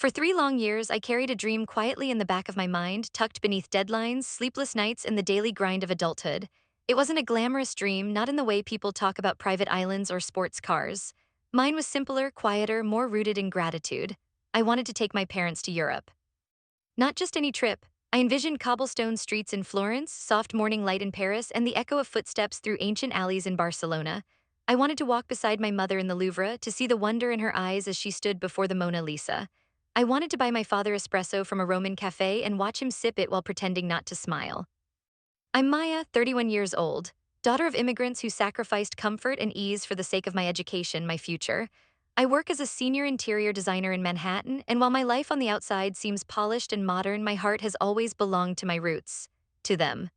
For 3 long years, I carried a dream quietly in the back of my mind, tucked beneath deadlines, sleepless nights, and the daily grind of adulthood. It wasn't a glamorous dream, not in the way people talk about private islands or sports cars. Mine was simpler, quieter, more rooted in gratitude. I wanted to take my parents to Europe. Not just any trip. I envisioned cobblestone streets in Florence, soft morning light in Paris, and the echo of footsteps through ancient alleys in Barcelona. I wanted to walk beside my mother in the Louvre, to see the wonder in her eyes as she stood before the Mona Lisa. I wanted to buy my father espresso from a Roman cafe and watch him sip it while pretending not to smile. I'm Maya, 31 years old, daughter of immigrants who sacrificed comfort and ease for the sake of my education, my future. I work as a senior interior designer in Manhattan, and while my life on the outside seems polished and modern, my heart has always belonged to my roots, to them.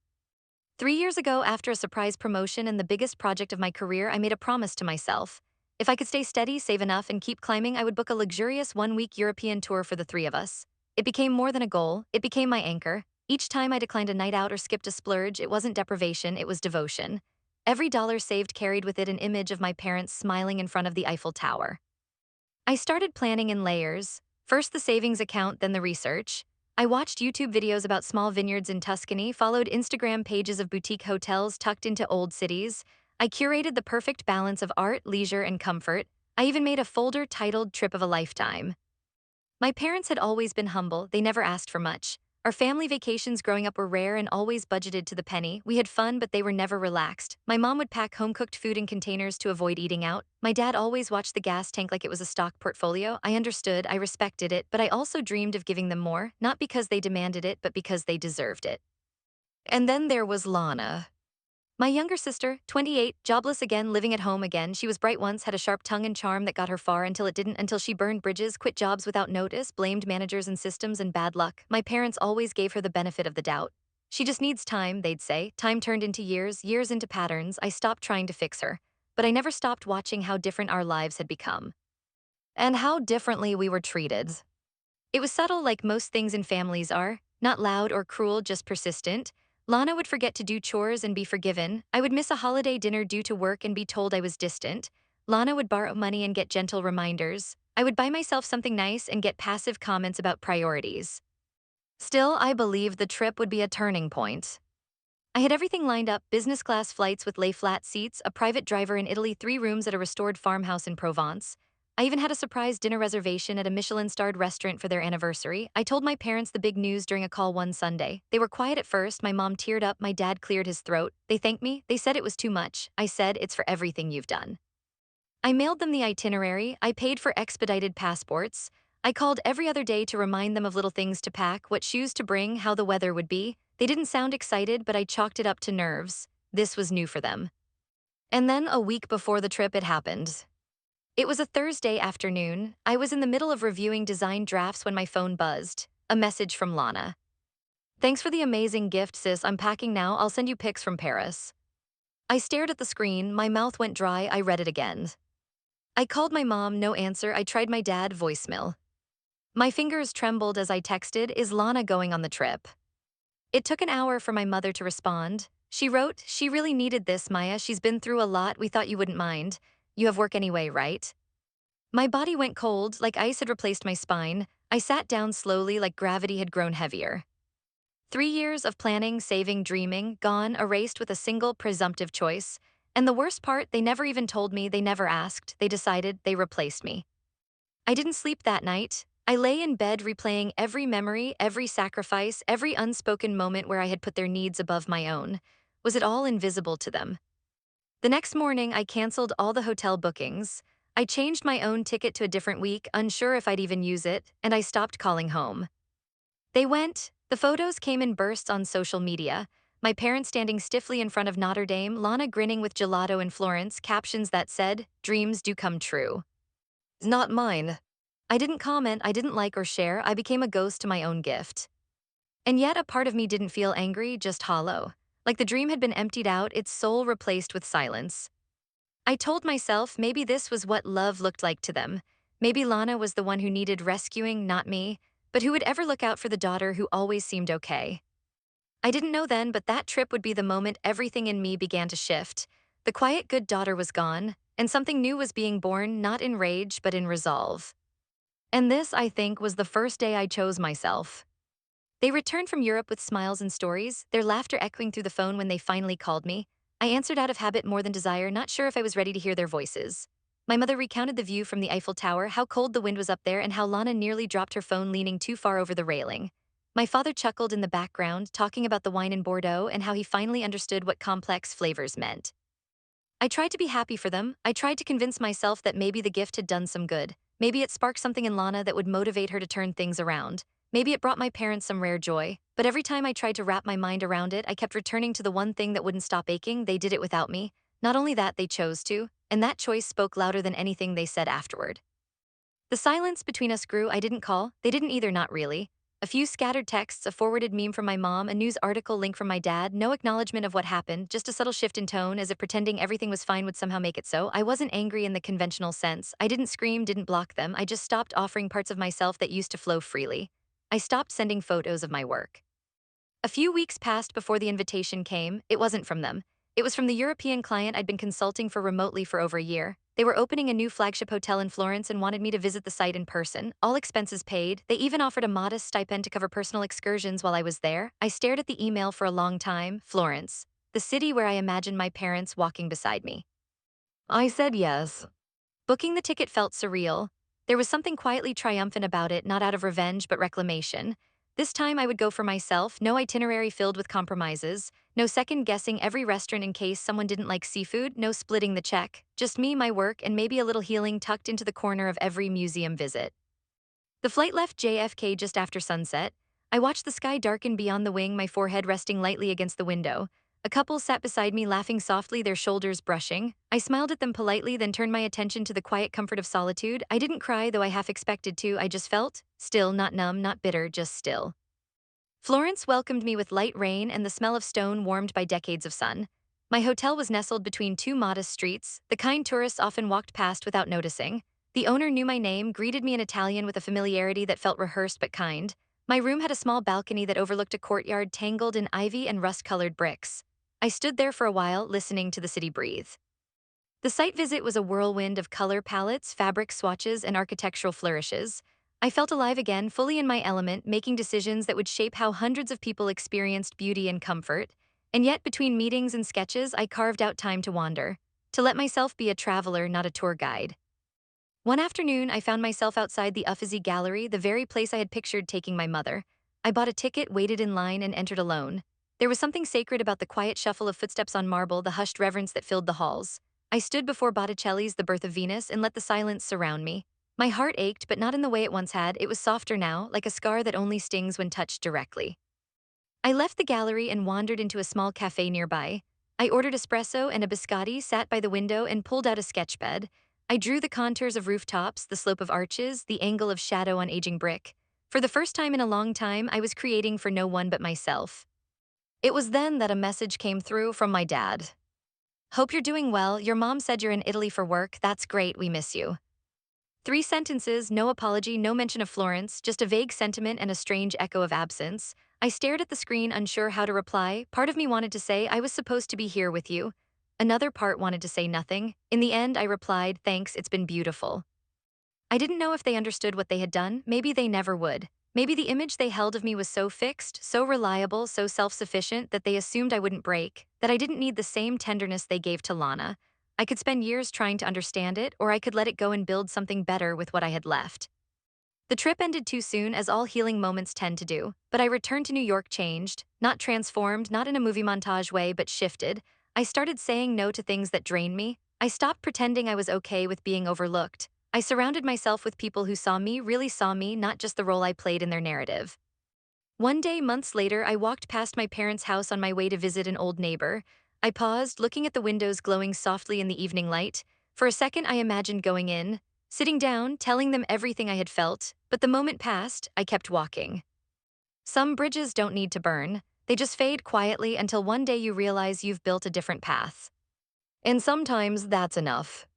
3 years ago, after a surprise promotion and the biggest project of my career, I made a promise to myself. If I could stay steady, save enough, and keep climbing, I would book a luxurious 1 week European tour for the three of us. It became more than a goal, it became my anchor. Each time I declined a night out or skipped a splurge, it wasn't deprivation, it was devotion. Every dollar saved carried with it an image of my parents smiling in front of the Eiffel Tower. I started planning in layers. First the savings account, then the research. I watched YouTube videos about small vineyards in Tuscany, followed Instagram pages of boutique hotels tucked into old cities. I curated the perfect balance of art, leisure, and comfort. I even made a folder titled Trip of a Lifetime. My parents had always been humble, they never asked for much. Our family vacations growing up were rare and always budgeted to the penny. We had fun, but they were never relaxed. My mom would pack home-cooked food in containers to avoid eating out. My dad always watched the gas tank like it was a stock portfolio. I understood, I respected it, but I also dreamed of giving them more, not because they demanded it, but because they deserved it. And then there was Lana. My younger sister, 28, jobless again, living at home again. She was bright once, had a sharp tongue and charm that got her far until it didn't, until she burned bridges, quit jobs without notice, blamed managers and systems, and bad luck. My parents always gave her the benefit of the doubt. She just needs time, they'd say. Time turned into years, years into patterns. I stopped trying to fix her. But I never stopped watching how different our lives had become. And how differently we were treated. It was subtle, like most things in families are, not loud or cruel, just persistent. Lana would forget to do chores and be forgiven. I would miss a holiday dinner due to work and be told I was distant. Lana would borrow money and get gentle reminders. I would buy myself something nice and get passive comments about priorities. Still, I believed the trip would be a turning point. I had everything lined up: business class flights with lay flat seats, a private driver in Italy, 3 rooms at a restored farmhouse in Provence. I even had a surprise dinner reservation at a Michelin-starred restaurant for their anniversary. I told my parents the big news during a call one Sunday. They were quiet at first. My mom teared up, my dad cleared his throat. They thanked me. They said it was too much. I said, "It's for everything you've done." I mailed them the itinerary. I paid for expedited passports. I called every other day to remind them of little things to pack, what shoes to bring, how the weather would be. They didn't sound excited, but I chalked it up to nerves. This was new for them. And then a week before the trip, it happened. It was a Thursday afternoon. I was in the middle of reviewing design drafts when my phone buzzed. A message from Lana. "Thanks for the amazing gift, sis. I'm packing now. I'll send you pics from Paris." I stared at the screen. My mouth went dry. I read it again. I called my mom, no answer. I tried my dad, voicemail. My fingers trembled as I texted, "Is Lana going on the trip?" It took an hour for my mother to respond. She wrote, "She really needed this, Maya. She's been through a lot. We thought you wouldn't mind. You have work anyway, right?" My body went cold, like ice had replaced my spine. I sat down slowly, like gravity had grown heavier. 3 years of planning, saving, dreaming, gone, erased with a single presumptive choice. And the worst part, they never even told me, they never asked, they decided, they replaced me. I didn't sleep that night. I lay in bed replaying every memory, every sacrifice, every unspoken moment where I had put their needs above my own. Was it all invisible to them? The next morning, I canceled all the hotel bookings. I changed my own ticket to a different week, unsure if I'd even use it, and I stopped calling home. They went. The photos came in bursts on social media. My parents standing stiffly in front of Notre Dame, Lana grinning with gelato in Florence, captions that said, "Dreams do come true." Not mine. I didn't comment, I didn't like or share. I became a ghost to my own gift. And yet a part of me didn't feel angry, just hollow. Like the dream had been emptied out, its soul replaced with silence. I told myself maybe this was what love looked like to them. Maybe Lana was the one who needed rescuing, not me. But who would ever look out for the daughter who always seemed okay? I didn't know then, but that trip would be the moment everything in me began to shift. The quiet good daughter was gone, and something new was being born, not in rage, but in resolve. And this, I think, was the first day I chose myself. They returned from Europe with smiles and stories, their laughter echoing through the phone when they finally called me. I answered out of habit more than desire, not sure if I was ready to hear their voices. My mother recounted the view from the Eiffel Tower, how cold the wind was up there, and how Lana nearly dropped her phone leaning too far over the railing. My father chuckled in the background, talking about the wine in Bordeaux and how he finally understood what complex flavors meant. I tried to be happy for them. I tried to convince myself that maybe the gift had done some good. Maybe it sparked something in Lana that would motivate her to turn things around. Maybe it brought my parents some rare joy. But every time I tried to wrap my mind around it, I kept returning to the one thing that wouldn't stop aching. They did it without me. Not only that, they chose to, and that choice spoke louder than anything they said afterward. The silence between us grew. I didn't call. They didn't either, not really. A few scattered texts, a forwarded meme from my mom, a news article link from my dad, no acknowledgement of what happened, just a subtle shift in tone as if pretending everything was fine would somehow make it so. I wasn't angry in the conventional sense. I didn't scream, didn't block them. I just stopped offering parts of myself that used to flow freely. I stopped sending photos of my work. A few weeks passed before the invitation came. It wasn't from them. It was from the European client I'd been consulting for remotely for over a year. They were opening a new flagship hotel in Florence and wanted me to visit the site in person, all expenses paid. They even offered a modest stipend to cover personal excursions while I was there. I stared at the email for a long time. Florence, the city where I imagined my parents walking beside me. I said yes. Booking the ticket felt surreal. There was something quietly triumphant about it, not out of revenge but reclamation. This time I would go for myself, no itinerary filled with compromises, no second guessing every restaurant in case someone didn't like seafood, no splitting the check, just me, my work, and maybe a little healing tucked into the corner of every museum visit. The flight left JFK just after sunset. I watched the sky darken beyond the wing, my forehead resting lightly against the window. A couple sat beside me, laughing softly, their shoulders brushing. I smiled at them politely, then turned my attention to the quiet comfort of solitude. I didn't cry, though I half expected to. I just felt still, not numb, not bitter, just still. Florence welcomed me with light rain and the smell of stone warmed by decades of sun. My hotel was nestled between two modest streets, the kind tourists often walked past without noticing. The owner knew my name, greeted me in Italian with a familiarity that felt rehearsed but kind. My room had a small balcony that overlooked a courtyard tangled in ivy and rust-colored bricks. I stood there for a while, listening to the city breathe. The site visit was a whirlwind of color palettes, fabric swatches, and architectural flourishes. I felt alive again, fully in my element, making decisions that would shape how hundreds of people experienced beauty and comfort. And yet, between meetings and sketches, I carved out time to wander, to let myself be a traveler, not a tour guide. One afternoon, I found myself outside the Uffizi Gallery, the very place I had pictured taking my mother. I bought a ticket, waited in line, and entered alone. There was something sacred about the quiet shuffle of footsteps on marble, the hushed reverence that filled the halls. I stood before Botticelli's The Birth of Venus and let the silence surround me. My heart ached, but not in the way it once had. It was softer now, like a scar that only stings when touched directly. I left the gallery and wandered into a small cafe nearby. I ordered espresso and a biscotti, sat by the window, and pulled out a sketch bed. I drew the contours of rooftops, the slope of arches, the angle of shadow on aging brick. For the first time in a long time, I was creating for no one but myself. It was then that a message came through from my dad. Hope you're doing well. Your mom said you're in Italy for work. That's great. We miss you. 3 sentences, no apology, no mention of Florence, just a vague sentiment and a strange echo of absence. I stared at the screen, unsure how to reply. Part of me wanted to say, I was supposed to be here with you. Another part wanted to say nothing. In the end, I replied, thanks, it's been beautiful. I didn't know if they understood what they had done. Maybe they never would. Maybe the image they held of me was so fixed, so reliable, so self-sufficient that they assumed I wouldn't break, that I didn't need the same tenderness they gave to Lana. I could spend years trying to understand it, or I could let it go and build something better with what I had left. The trip ended too soon, as all healing moments tend to do, but I returned to New York changed, not transformed, not in a movie montage way, but shifted. I started saying no to things that drained me. I stopped pretending I was okay with being overlooked. I surrounded myself with people who saw me, really saw me, not just the role I played in their narrative. One day, months later, I walked past my parents' house on my way to visit an old neighbor. I paused, looking at the windows glowing softly in the evening light. For a second, I imagined going in, sitting down, telling them everything I had felt, but the moment passed, I kept walking. Some bridges don't need to burn. They just fade quietly until one day you realize you've built a different path. And sometimes that's enough.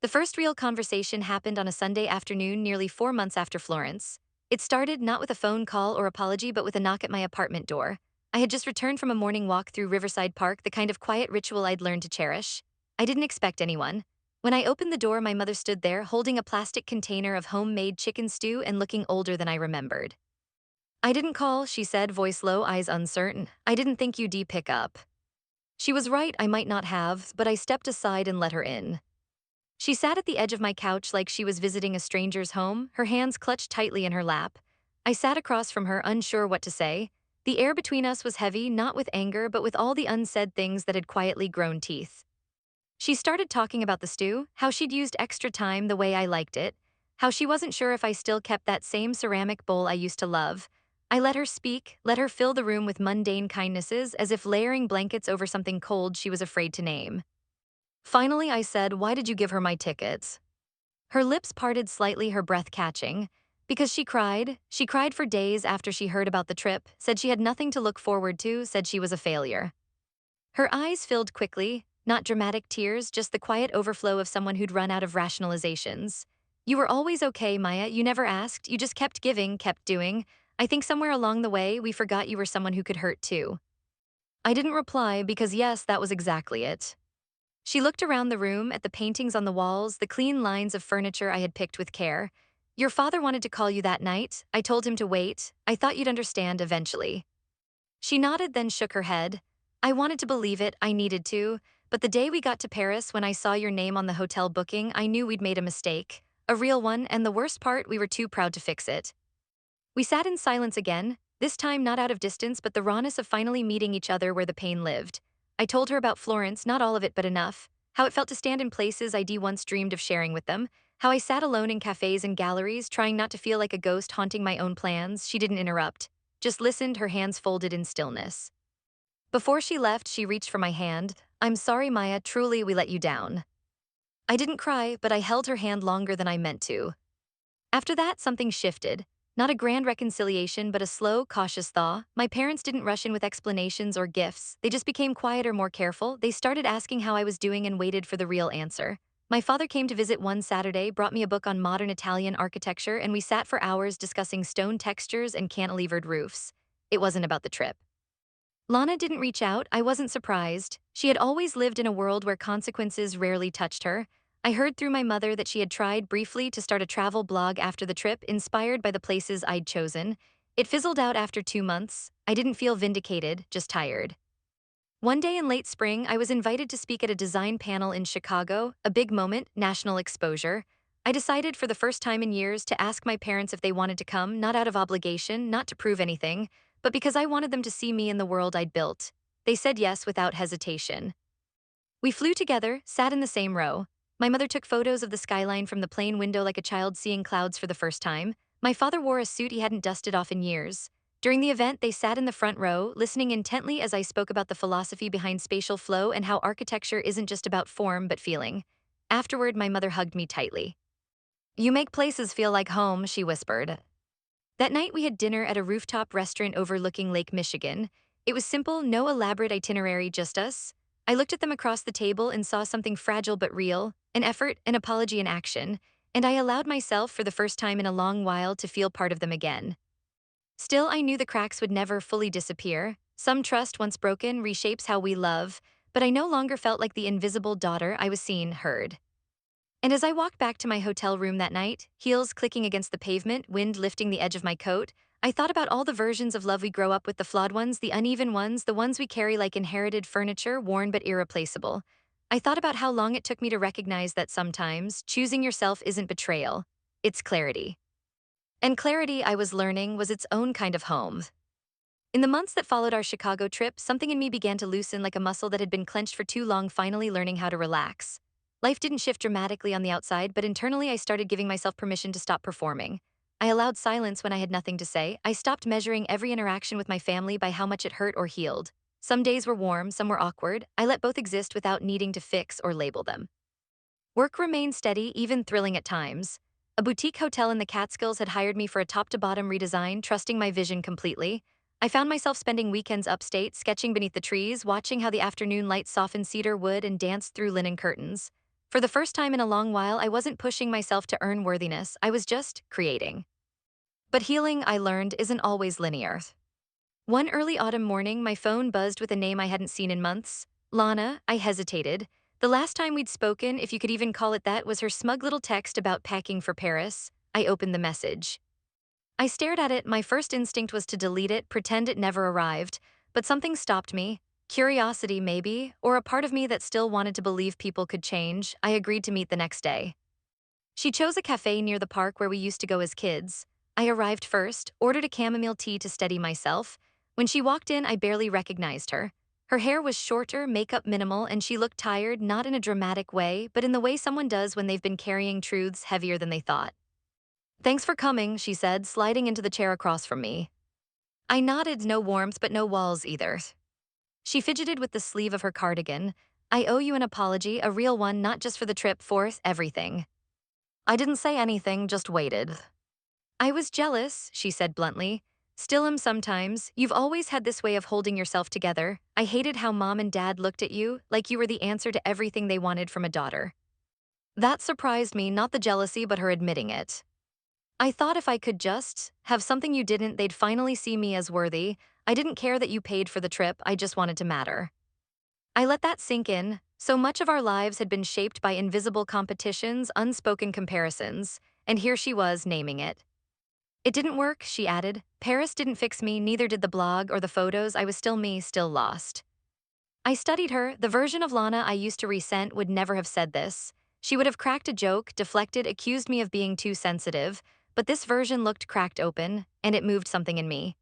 The first real conversation happened on a Sunday afternoon nearly 4 months after Florence. It started not with a phone call or apology but with a knock at my apartment door. I had just returned from a morning walk through Riverside Park, the kind of quiet ritual I'd learned to cherish. I didn't expect anyone. When I opened the door, my mother stood there, holding a plastic container of homemade chicken stew and looking older than I remembered. "I didn't call," she said, voice low, eyes uncertain. "I didn't think you'd pick up." She was right, I might not have, but I stepped aside and let her in. She sat at the edge of my couch like she was visiting a stranger's home, her hands clutched tightly in her lap. I sat across from her, unsure what to say. The air between us was heavy, not with anger, but with all the unsaid things that had quietly grown teeth. She started talking about the stew, how she'd used extra time the way I liked it, how she wasn't sure if I still kept that same ceramic bowl I used to love. I let her speak, let her fill the room with mundane kindnesses, as if layering blankets over something cold she was afraid to name. Finally, I said, "Why did you give her my tickets?" Her lips parted slightly, her breath catching. Because she cried. She cried for days after she heard about the trip, said she had nothing to look forward to, said she was a failure. Her eyes filled quickly, not dramatic tears, just the quiet overflow of someone who'd run out of rationalizations. "You were always okay, Maya. You never asked. You just kept giving, kept doing. I think somewhere along the way, we forgot you were someone who could hurt too." I didn't reply because, yes, that was exactly it. She looked around the room at the paintings on the walls, the clean lines of furniture I had picked with care. "Your father wanted to call you that night. I told him to wait. I thought you'd understand eventually." She nodded, then shook her head. "I wanted to believe it, I needed to, but the day we got to Paris, when I saw your name on the hotel booking, I knew we'd made a mistake. A real one, and the worst part, we were too proud to fix it." We sat in silence again, this time not out of distance but the rawness of finally meeting each other where the pain lived. I told her about Florence, not all of it but enough, how it felt to stand in places I'd once dreamed of sharing with them, how I sat alone in cafes and galleries, trying not to feel like a ghost haunting my own plans. She didn't interrupt, just listened, her hands folded in stillness. Before she left, she reached for my hand. "I'm sorry, Maya, truly we let you down." I didn't cry, but I held her hand longer than I meant to. After that, something shifted. Not a grand reconciliation, but a slow, cautious thaw. My parents didn't rush in with explanations or gifts. They just became quieter, more careful. They started asking how I was doing and waited for the real answer. My father came to visit one Saturday, brought me a book on modern Italian architecture, and we sat for hours discussing stone textures and cantilevered roofs. It wasn't about the trip. Lana didn't reach out. I wasn't surprised. She had always lived in a world where consequences rarely touched her. I heard through my mother that she had tried briefly to start a travel blog after the trip, inspired by the places I'd chosen. It fizzled out after 2 months. I didn't feel vindicated, just tired. One day in late spring, I was invited to speak at a design panel in Chicago, a big moment, national exposure. I decided for the first time in years to ask my parents if they wanted to come, not out of obligation, not to prove anything, but because I wanted them to see me in the world I'd built. They said yes without hesitation. We flew together, sat in the same row. My mother took photos of the skyline from the plane window like a child seeing clouds for the first time. My father wore a suit he hadn't dusted off in years. During the event, they sat in the front row, listening intently as I spoke about the philosophy behind spatial flow and how architecture isn't just about form but feeling. Afterward, my mother hugged me tightly. "You make places feel like home," she whispered. That night, we had dinner at a rooftop restaurant overlooking Lake Michigan. It was simple, no elaborate itinerary, just us. I looked at them across the table and saw something fragile but real, an effort, an apology in action, and I allowed myself, for the first time in a long while, to feel part of them again. Still, I knew the cracks would never fully disappear. Some trust, once broken, reshapes how we love, but I no longer felt like the invisible daughter I was seen, heard. And as I walked back to my hotel room that night, heels clicking against the pavement, wind lifting the edge of my coat, I thought about all the versions of love we grow up with, the flawed ones, the uneven ones, the ones we carry like inherited furniture, worn but irreplaceable. I thought about how long it took me to recognize that sometimes choosing yourself isn't betrayal, it's clarity. And clarity, I was learning, was its own kind of home. In the months that followed our Chicago trip, something in me began to loosen like a muscle that had been clenched for too long, finally learning how to relax. Life didn't shift dramatically on the outside, but internally I started giving myself permission to stop performing. I allowed silence when I had nothing to say. I stopped measuring every interaction with my family by how much it hurt or healed. Some days were warm, some were awkward. I let both exist without needing to fix or label them. Work remained steady, even thrilling at times. A boutique hotel in the Catskills had hired me for a top-to-bottom redesign, trusting my vision completely. I found myself spending weekends upstate, sketching beneath the trees, watching how the afternoon light softened cedar wood and danced through linen curtains. For the first time in a long while, I wasn't pushing myself to earn worthiness, I was just creating. But healing, I learned, isn't always linear. One early autumn morning, my phone buzzed with a name I hadn't seen in months. Lana. I hesitated. The last time we'd spoken, if you could even call it that, was her smug little text about packing for Paris. I opened the message. I stared at it. My first instinct was to delete it, pretend it never arrived, but something stopped me. Curiosity, maybe, or a part of me that still wanted to believe people could change. I agreed to meet the next day. She chose a cafe near the park where we used to go as kids. I arrived first, ordered a chamomile tea to steady myself. When she walked in, I barely recognized her. Her hair was shorter, makeup minimal, and she looked tired, not in a dramatic way, but in the way someone does when they've been carrying truths heavier than they thought. "Thanks for coming," she said, sliding into the chair across from me. I nodded, no warmth, but no walls either. She fidgeted with the sleeve of her cardigan. "I owe you an apology, a real one, not just for the trip, for everything." I didn't say anything, just waited. "I was jealous," she said bluntly. "Still am sometimes. You've always had this way of holding yourself together. I hated how mom and dad looked at you, like you were the answer to everything they wanted from a daughter." That surprised me, not the jealousy, but her admitting it. "I thought if I could just have something you didn't, they'd finally see me as worthy. I didn't care that you paid for the trip, I just wanted to matter." I let that sink in. So much of our lives had been shaped by invisible competitions, unspoken comparisons, and here she was naming it. "It didn't work," she added. "Paris didn't fix me, neither did the blog or the photos. I was still me, still lost." I studied her. The version of Lana I used to resent would never have said this. She would have cracked a joke, deflected, accused me of being too sensitive, but this version looked cracked open, and it moved something in me.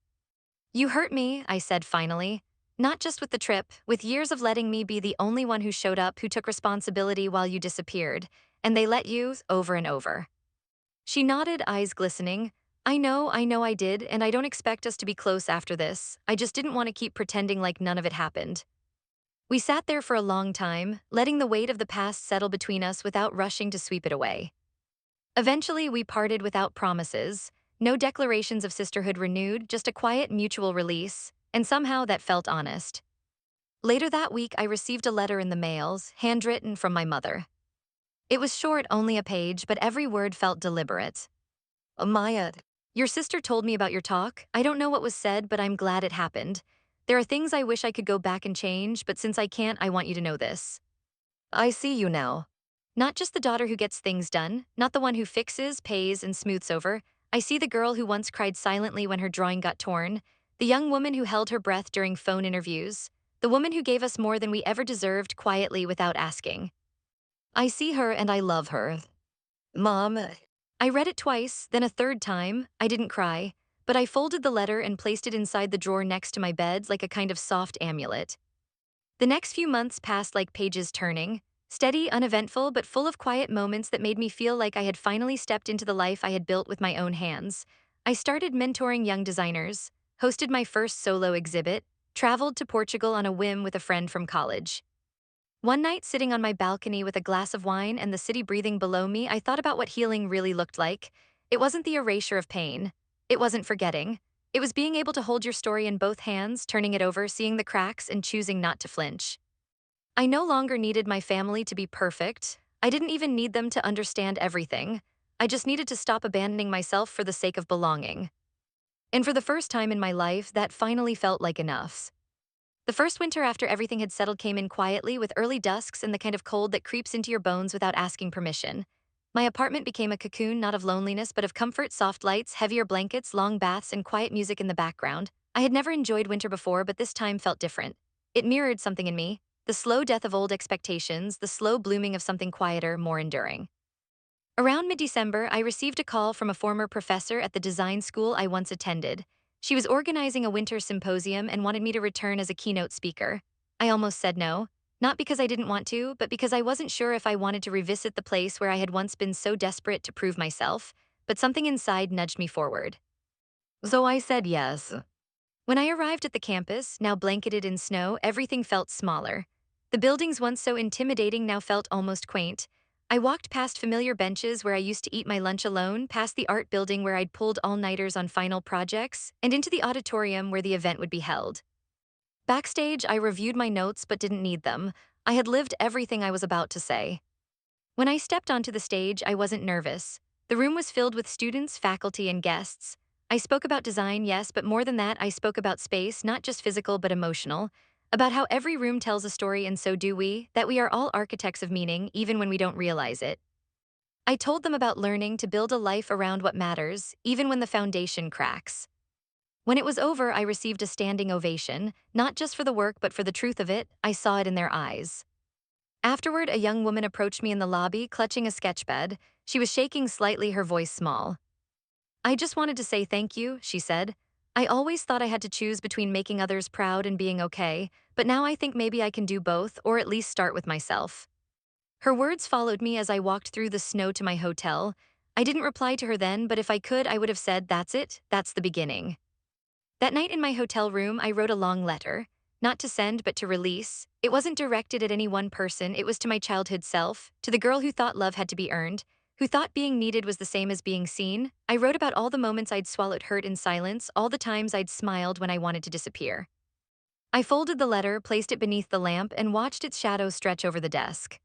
"You hurt me," I said finally. "Not just with the trip, with years of letting me be the only one who showed up, who took responsibility while you disappeared, and they let you, over and over." She nodded, eyes glistening. I know I did, and I don't expect us to be close after this. I just didn't want to keep pretending like none of it happened." We sat there for a long time, letting the weight of the past settle between us without rushing to sweep it away. Eventually, we parted without promises, no declarations of sisterhood renewed, just a quiet mutual release, and somehow that felt honest. Later that week, I received a letter in the mails, handwritten from my mother. It was short, only a page, but every word felt deliberate. "Maya, your sister told me about your talk. I don't know what was said, but I'm glad it happened. There are things I wish I could go back and change, but since I can't, I want you to know this. I see you now. Not just the daughter who gets things done, not the one who fixes, pays, and smooths over. I see the girl who once cried silently when her drawing got torn, the young woman who held her breath during phone interviews, the woman who gave us more than we ever deserved quietly without asking. I see her and I love her. Mom." I read it twice, then a third time. I didn't cry, but I folded the letter and placed it inside the drawer next to my bed like a kind of soft amulet. The next few months passed like pages turning, steady, uneventful, but full of quiet moments that made me feel like I had finally stepped into the life I had built with my own hands. I started mentoring young designers, hosted my first solo exhibit, traveled to Portugal on a whim with a friend from college. One night, sitting on my balcony with a glass of wine and the city breathing below me, I thought about what healing really looked like. It wasn't the erasure of pain. It wasn't forgetting. It was being able to hold your story in both hands, turning it over, seeing the cracks, and choosing not to flinch. I no longer needed my family to be perfect. I didn't even need them to understand everything. I just needed to stop abandoning myself for the sake of belonging. And for the first time in my life, that finally felt like enough. The first winter after everything had settled came in quietly, with early dusks and the kind of cold that creeps into your bones without asking permission. My apartment became a cocoon, not of loneliness but of comfort, soft lights, heavier blankets, long baths, and quiet music in the background. I had never enjoyed winter before, but this time felt different. It mirrored something in me, the slow death of old expectations, the slow blooming of something quieter, more enduring. Around mid-December, I received a call from a former professor at the design school I once attended. She was organizing a winter symposium and wanted me to return as a keynote speaker. I almost said no, not because I didn't want to, but because I wasn't sure if I wanted to revisit the place where I had once been so desperate to prove myself, but something inside nudged me forward. So I said yes. When I arrived at the campus, now blanketed in snow, everything felt smaller. The buildings once so intimidating now felt almost quaint. I walked past familiar benches where I used to eat my lunch alone, past the art building where I'd pulled all-nighters on final projects, and into the auditorium where the event would be held. Backstage, I reviewed my notes but didn't need them. I had lived everything I was about to say. When I stepped onto the stage, I wasn't nervous. The room was filled with students, faculty, and guests. I spoke about design, yes, but more than that, I spoke about space, not just physical but emotional. about how every room tells a story and so do we, that we are all architects of meaning even when we don't realize it. I told them about learning to build a life around what matters, even when the foundation cracks. When it was over, I received a standing ovation, not just for the work but for the truth of it. I saw it in their eyes. Afterward, a young woman approached me in the lobby, clutching a sketchpad. She was shaking slightly, her voice small. "I just wanted to say thank you," she said. "I always thought I had to choose between making others proud and being okay, but now I think maybe I can do both, or at least start with myself." Her words followed me as I walked through the snow to my hotel. I didn't reply to her then, but if I could, I would have said, "That's it, that's the beginning." That night in my hotel room, I wrote a long letter. Not to send, but to release. It wasn't directed at any one person, it was to my childhood self, to the girl who thought love had to be earned, who thought being needed was the same as being seen. I wrote about all the moments I'd swallowed hurt in silence, all the times I'd smiled when I wanted to disappear. I folded the letter, placed it beneath the lamp, and watched its shadow stretch over the desk.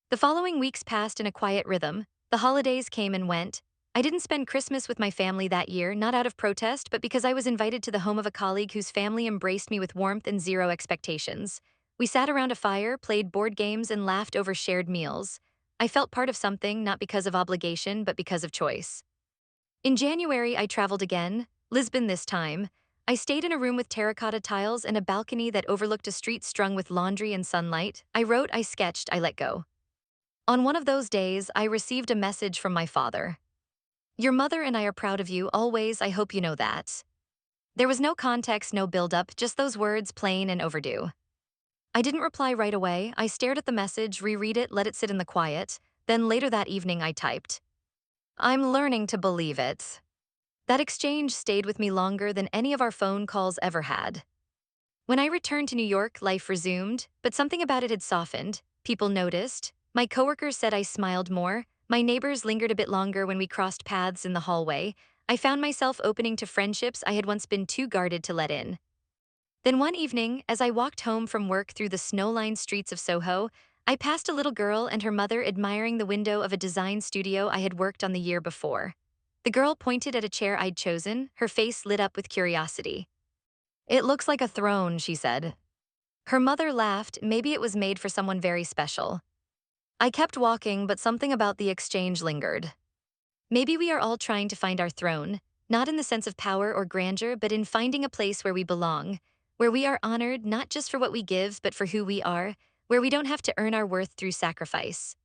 The following weeks passed in a quiet rhythm. The holidays came and went. I didn't spend Christmas with my family that year, not out of protest, but because I was invited to the home of a colleague whose family embraced me with warmth and zero expectations. We sat around a fire, played board games, and laughed over shared meals. I felt part of something, not because of obligation, but because of choice. In January, I traveled again, Lisbon this time. I stayed in a room with terracotta tiles and a balcony that overlooked a street strung with laundry and sunlight. I wrote, I sketched, I let go. On one of those days, I received a message from my father. "Your mother and I are proud of you, always, I hope you know that." There was no context, no build-up, just those words, plain and overdue. I didn't reply right away. I stared at the message, reread it, let it sit in the quiet. Then later that evening, I typed, "I'm learning to believe it." That exchange stayed with me longer than any of our phone calls ever had. When I returned to New York, life resumed, but something about it had softened. People noticed. My coworkers said I smiled more. My neighbors lingered a bit longer when we crossed paths in the hallway. I found myself opening to friendships I had once been too guarded to let in. Then one evening, as I walked home from work through the snow-lined streets of Soho, I passed a little girl and her mother admiring the window of a design studio I had worked on the year before. The girl pointed at a chair I'd chosen, her face lit up with curiosity. "It looks like a throne," she said. Her mother laughed, maybe it was made for someone very special. I kept walking, but something about the exchange lingered. Maybe we are all trying to find our throne, not in the sense of power or grandeur, but in finding a place where we belong, where we are honored not just for what we give, but for who we are, where we don't have to earn our worth through sacrifice.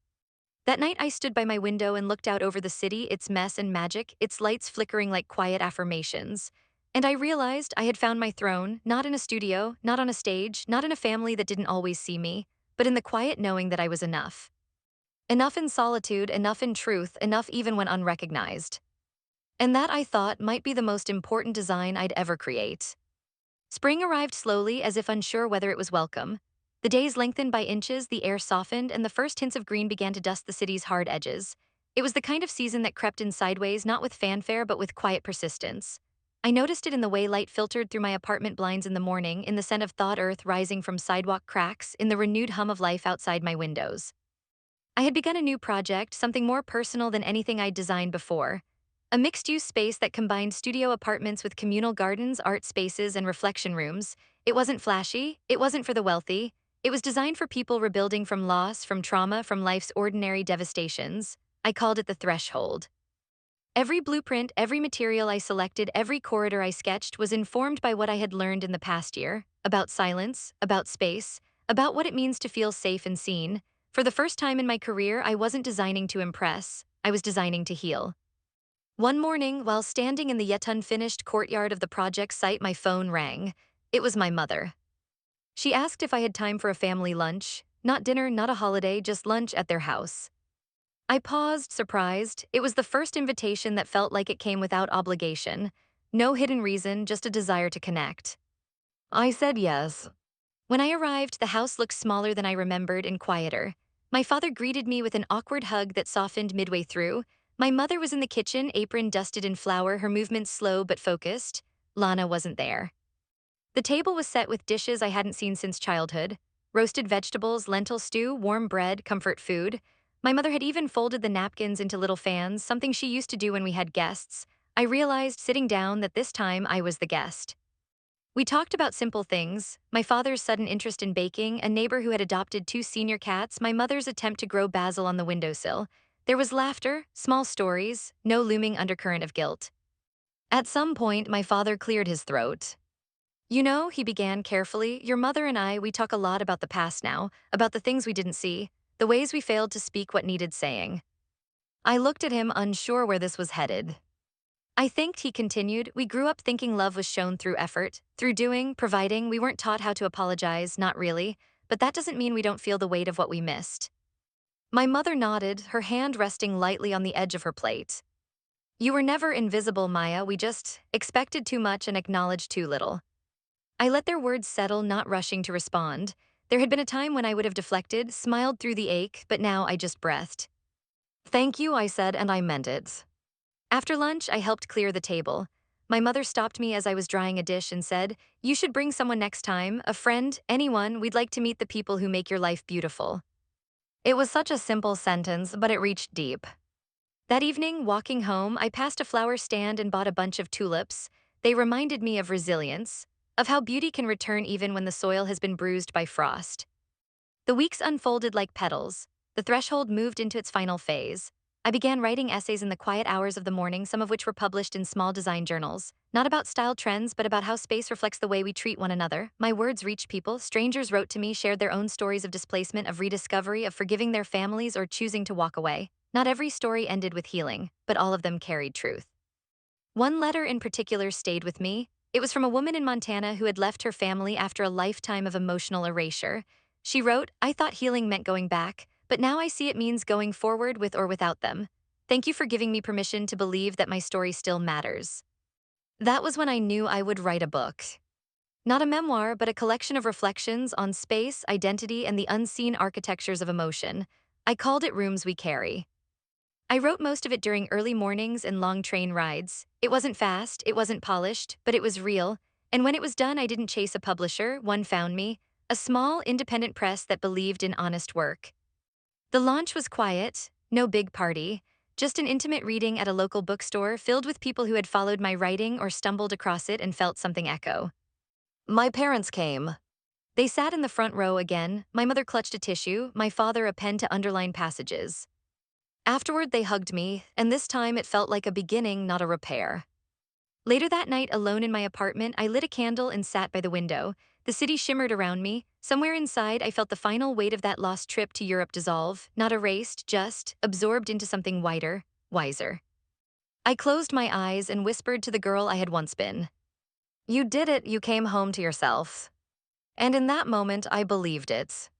That night I stood by my window and looked out over the city, its mess and magic, its lights flickering like quiet affirmations. And I realized I had found my throne, not in a studio, not on a stage, not in a family that didn't always see me, but in the quiet knowing that I was enough. Enough in solitude, enough in truth, enough even when unrecognized. And that, I thought, might be the most important design I'd ever create. Spring arrived slowly, as if unsure whether it was welcome. The days lengthened by inches, the air softened, and the first hints of green began to dust the city's hard edges. It was the kind of season that crept in sideways, not with fanfare, but with quiet persistence. I noticed it in the way light filtered through my apartment blinds in the morning, in the scent of thawed earth rising from sidewalk cracks, in the renewed hum of life outside my windows. I had begun a new project, something more personal than anything I'd designed before. A mixed-use space that combined studio apartments with communal gardens, art spaces, and reflection rooms. It wasn't flashy, it wasn't for the wealthy. It was designed for people rebuilding from loss, from trauma, from life's ordinary devastations. I called it the threshold. Every blueprint, every material I selected, every corridor I sketched was informed by what I had learned in the past year, about silence, about space, about what it means to feel safe and seen. For the first time in my career, I wasn't designing to impress, I was designing to heal. One morning, while standing in the yet unfinished courtyard of the project site, my phone rang. It was my mother. She asked if I had time for a family lunch, not dinner, not a holiday, just lunch at their house. I paused, surprised. It was the first invitation that felt like it came without obligation. No hidden reason, just a desire to connect. I said yes. When I arrived, the house looked smaller than I remembered and quieter. My father greeted me with an awkward hug that softened midway through. My mother was in the kitchen, apron dusted in flour, her movements slow but focused. Lana wasn't there. The table was set with dishes I hadn't seen since childhood. Roasted vegetables, lentil stew, warm bread, comfort food. My mother had even folded the napkins into little fans, something she used to do when we had guests. I realized, sitting down, that this time I was the guest. We talked about simple things: my father's sudden interest in baking, a neighbor who had adopted two senior cats, my mother's attempt to grow basil on the windowsill. There was laughter, small stories, no looming undercurrent of guilt. At some point, my father cleared his throat. You know, he began carefully, your mother and we talk a lot about the past now, about the things we didn't see, the ways we failed to speak what needed saying. I looked at him, unsure where this was headed. I think, he continued, we grew up thinking love was shown through effort, through doing, providing. We weren't taught how to apologize, not really, but that doesn't mean we don't feel the weight of what we missed. My mother nodded, her hand resting lightly on the edge of her plate. You were never invisible, Maya, we just expected too much and acknowledged too little. I let their words settle, not rushing to respond. There had been a time when I would have deflected, smiled through the ache, but now I just breathed. Thank you, I said, and I meant it. After lunch, I helped clear the table. My mother stopped me as I was drying a dish and said, you should bring someone next time, a friend, anyone. We'd like to meet the people who make your life beautiful. It was such a simple sentence, but it reached deep. That evening, walking home, I passed a flower stand and bought a bunch of tulips. They reminded me of resilience, of how beauty can return even when the soil has been bruised by frost. The weeks unfolded like petals. The threshold moved into its final phase. I began writing essays in the quiet hours of the morning, some of which were published in small design journals. Not about style trends, but about how space reflects the way we treat one another. My words reached people. Strangers wrote to me, shared their own stories of displacement, of rediscovery, of forgiving their families or choosing to walk away. Not every story ended with healing, but all of them carried truth. One letter in particular stayed with me. It was from a woman in Montana who had left her family after a lifetime of emotional erasure. She wrote, I thought healing meant going back, but now I see it means going forward with or without them. Thank you for giving me permission to believe that my story still matters. That was when I knew I would write a book. Not a memoir, but a collection of reflections on space, identity, and the unseen architectures of emotion. I called it Rooms We Carry. I wrote most of it during early mornings and long train rides. It wasn't fast, it wasn't polished, but it was real. And when it was done, I didn't chase a publisher, one found me, a small, independent press that believed in honest work. The launch was quiet, no big party, just an intimate reading at a local bookstore filled with people who had followed my writing or stumbled across it and felt something echo. My parents came. They sat in the front row again, my mother clutched a tissue, my father a pen to underline passages. Afterward, they hugged me, and this time it felt like a beginning, not a repair. Later that night, alone in my apartment, I lit a candle and sat by the window. The city shimmered around me. Somewhere inside, I felt the final weight of that lost trip to Europe dissolve, not erased, just absorbed into something wider, wiser. I closed my eyes and whispered to the girl I had once been. You did it, you came home to yourself. And in that moment, I believed it.